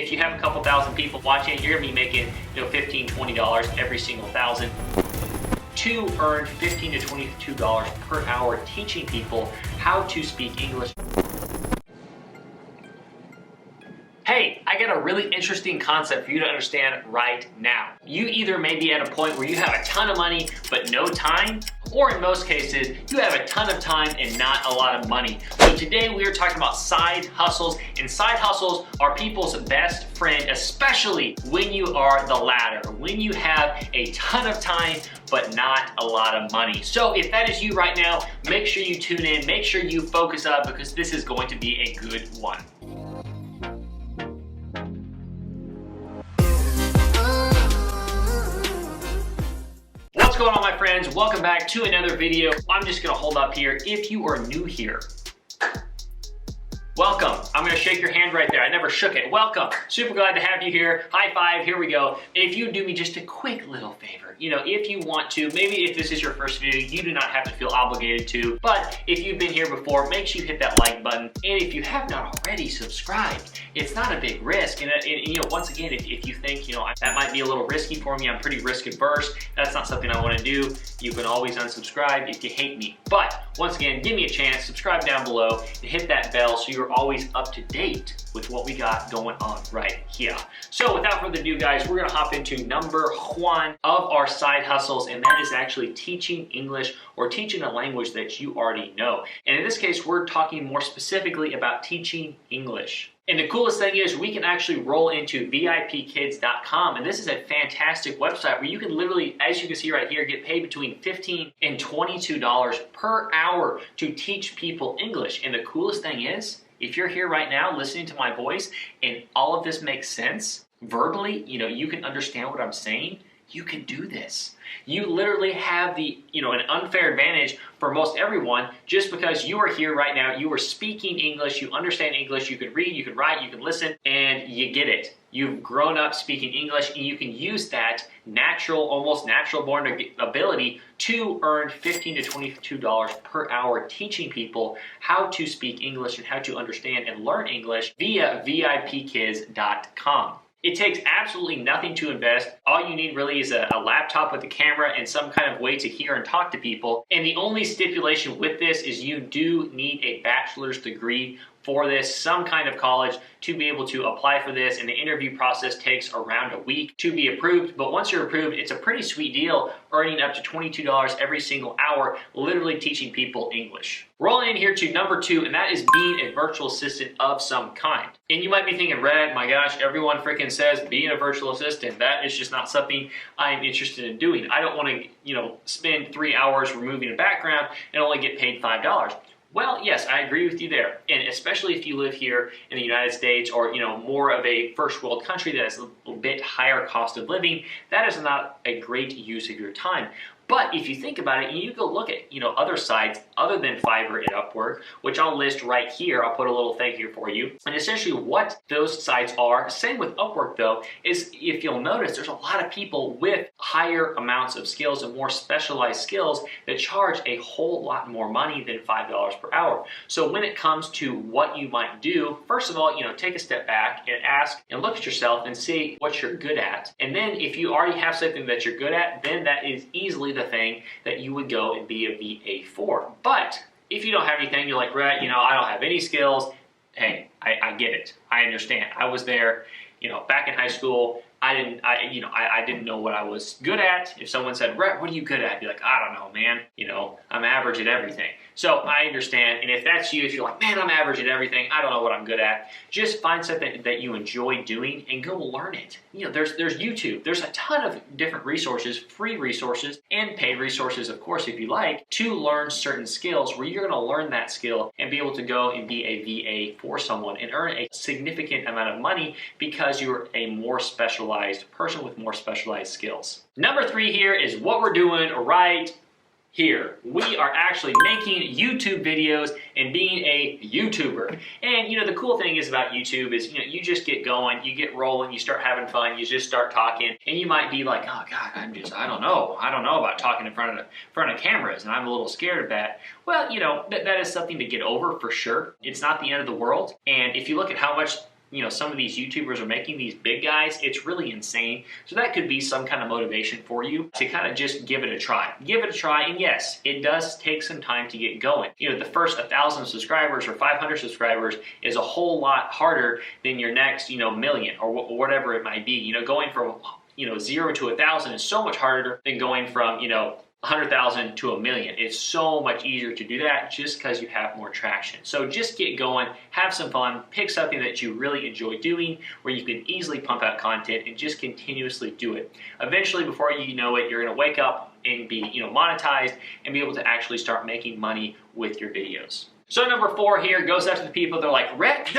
if you have a couple thousand people watching, you're gonna be making, $15, $20 every single thousand. To earn $15 to $22 per hour teaching people how to speak English. Hey, I got a really interesting concept for you to understand right now. You either may be at a point where you have a ton of money but no time, or in most cases, you have a ton of time and not a lot of money. So today we are talking about side hustles, and side hustles are people's best friend, especially when you are the latter, when you have a ton of time but not a lot of money. So if that is you right now, make sure you tune in, make sure you focus up, because this is going to be a good one. What's going on, my friends? Welcome back to another video. I'm just gonna hold up here. If you are new here, welcome. I'm gonna shake your hand right there. I never shook it. Welcome. Super glad to have you here. High five, here we go. If you do me just a quick little favor, if you want to, maybe if this is your first video, you do not have to feel obligated to, but if you've been here before, make sure you hit that like button. And if you have not already subscribed, it's not a big risk. And once again, if you think, that might be a little risky for me, I'm pretty risk adverse, that's not something I wanna do, you can always unsubscribe if you hate me. But once again, give me a chance, subscribe down below, and hit that bell so you're always up to date with what we got going on right here. So without further ado, guys, we're gonna hop into number one of our side hustles, and that is actually teaching English or teaching a language that you already know. And in this case, we're talking more specifically about teaching English. And the coolest thing is we can actually roll into VIPkids.com, and this is a fantastic website where you can literally, as you can see right here, get paid between $15 and $22 per hour to teach people English. And the coolest thing is, if you're here right now listening to my voice and all of this makes sense verbally, you can understand what I'm saying, you can do this. You literally have an unfair advantage for most everyone just because you are here right now, you are speaking English, you understand English, you can read, you can write, you can listen, and you get it. You've grown up speaking English, and you can use that almost natural born ability to earn $15 to $22 per hour teaching people how to speak English and how to understand and learn English via VIPkids.com. It takes absolutely nothing to invest. All you need really is a laptop with a camera and some kind of way to hear and talk to people. And the only stipulation with this is you do need a bachelor's degree for this, some kind of college, to be able to apply for this, and the interview process takes around a week to be approved. But once you're approved, it's a pretty sweet deal, earning up to $22 every single hour, literally teaching people English. Rolling in here to number two, and that is being a virtual assistant of some kind. And you might be thinking, Rhett, my gosh, everyone freaking says being a virtual assistant, that is just not something I'm interested in doing. I don't want to, spend 3 hours removing a background and only get paid $5. Well, yes, I agree with you there. And especially if you live here in the United States or, more of a first world country that has a little bit higher cost of living, that is not a great use of your time. But if you think about it, and you go look at, other sites other than Fiverr and Upwork, which I'll list right here, I'll put a little thing here for you. And essentially what those sites are, same with Upwork though, is if you'll notice, there's a lot of people with higher amounts of skills and more specialized skills that charge a whole lot more money than $5 per hour. So when it comes to what you might do, first of all, take a step back and ask and look at yourself and see what you're good at. And then if you already have something that you're good at, then that is easily the thing that you would go and be a VA for. But if you don't have anything, you're like, Rhett, I don't have any skills. Hey, I get it. I understand. I was there, back in high school. I didn't know what I was good at. If someone said, Rhett, what are you good at? I'd be like, I don't know, man. I'm average at everything. So I understand. And if that's you, if you're like, man, I'm average at everything, I don't know what I'm good at, just find something that you enjoy doing and go learn it. There's YouTube. There's a ton of different resources, free resources and paid resources, of course, if you like, to learn certain skills where you're going to learn that skill and be able to go and be a VA for someone and earn a significant amount of money because you're a more specialized person with more specialized skills. Number three here is what we're doing right here. We are actually making YouTube videos and being a YouTuber. And the cool thing is about YouTube is, you just get going, you get rolling, you start having fun, you just start talking, and you might be like, oh God, I don't know about talking in front of cameras, and I'm a little scared of that. Well, that is something to get over for sure. It's not the end of the world. And if you look at how much some of these YouTubers are making, these big guys, it's really insane. So that could be some kind of motivation for you to kind of just give it a try. Give it a try, and yes, it does take some time to get going. The first 1,000 subscribers or 500 subscribers is a whole lot harder than your next, million or whatever it might be. Going from 0 to 1,000 is so much harder than going from 100,000 to 1,000,000. It's so much easier to do that just because you have more traction. So just get going, have some fun, pick something that you really enjoy doing where you can easily pump out content and just continuously do it. Eventually, before you know it, you're going to wake up and be monetized and be able to actually start making money with your videos. So number 4 here goes out to the people that are like, Rhett,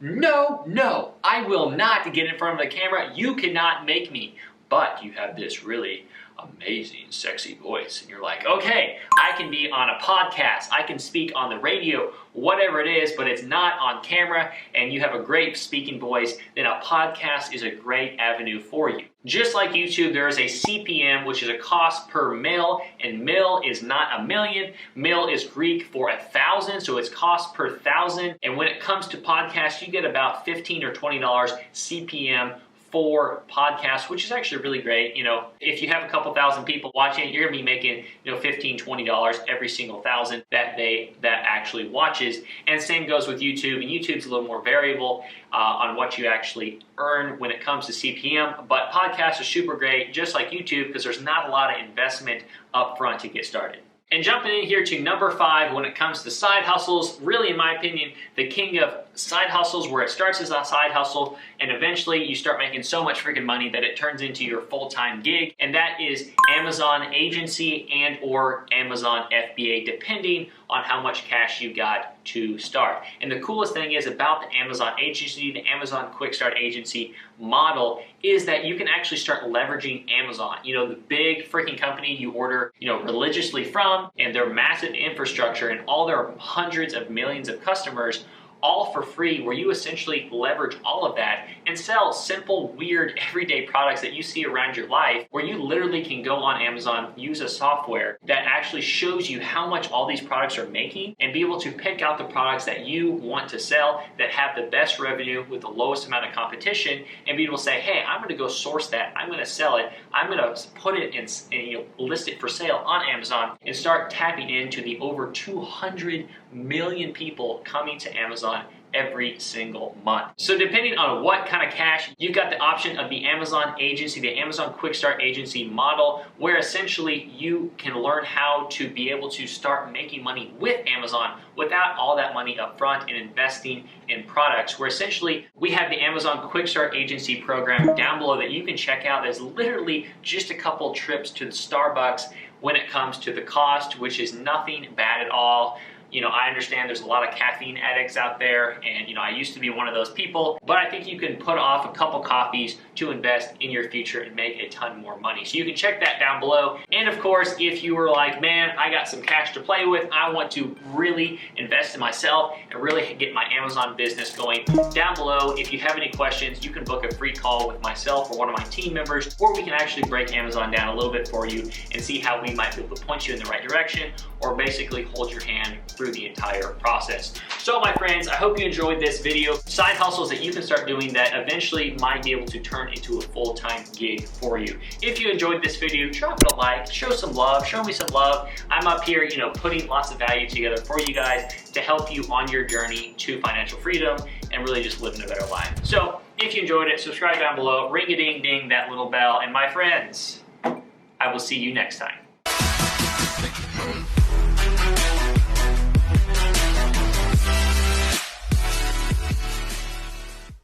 no, I will not get in front of the camera. You cannot make me. But you have this really amazing, sexy voice. And you're like, okay, I can be on a podcast, I can speak on the radio, whatever it is, but it's not on camera, and you have a great speaking voice, then a podcast is a great avenue for you. Just like YouTube, there is a CPM, which is a cost per mil, and mil is not a million. Mil is Greek for 1,000, so it's cost per 1,000. And when it comes to podcasts, you get about $15 or $20 CPM for podcasts, which is actually really great. If you have a couple thousand people watching, you're gonna be making $15, $20 every single 1,000 that actually watches. And same goes with YouTube, and YouTube's a little more variable on what you actually earn when it comes to CPM, but podcasts are super great, just like YouTube, because there's not a lot of investment up front to get started. And jumping in here to number 5 when it comes to side hustles, really in my opinion, the king of side hustles, where it starts as a side hustle and eventually you start making so much freaking money that it turns into your full-time gig, and that is Amazon agency and or Amazon FBA, depending on how much cash you got to start. And the coolest thing is about the Amazon agency, the Amazon Quick Start agency model, is that you can actually start leveraging Amazon, the big freaking company you order, religiously from, and their massive infrastructure and all their hundreds of millions of customers, all for free, where you essentially leverage all of that and sell simple, weird, everyday products that you see around your life, where you literally can go on Amazon, use a software that actually shows you how much all these products are making, and be able to pick out the products that you want to sell that have the best revenue with the lowest amount of competition, and be able to say, hey, I'm going to go source that, I'm going to sell it, I'm going to put it and list it for sale on Amazon, and start tapping into the over 200 million people coming to Amazon every single month. So depending on what kind of cash, you've got the option of the Amazon agency, the Amazon Quick Start agency model, where essentially you can learn how to be able to start making money with Amazon without all that money up front and investing in products, where essentially we have the Amazon Quick Start agency program down below that you can check out. There's literally just a couple trips to the Starbucks when it comes to the cost, which is nothing bad at all. I understand there's a lot of caffeine addicts out there, and I used to be one of those people, but I think you can put off a couple coffees to invest in your future and make a ton more money. So you can check that down below. And of course, if you were like, man, I got some cash to play with, I want to really invest in myself and really get my Amazon business going, down below, if you have any questions, you can book a free call with myself or one of my team members, or we can actually break Amazon down a little bit for you and see how we might be able to point you in the right direction, or basically hold your hand through the entire process. So my friends, I hope you enjoyed this video. Side hustles that you can start doing that eventually might be able to turn into a full-time gig for you. If you enjoyed this video, drop it a like, show some love, show me some love. I'm up here, putting lots of value together for you guys to help you on your journey to financial freedom and really just living a better life. So if you enjoyed it, subscribe down below, ring-a-ding-ding that little bell, and my friends, I will see you next time.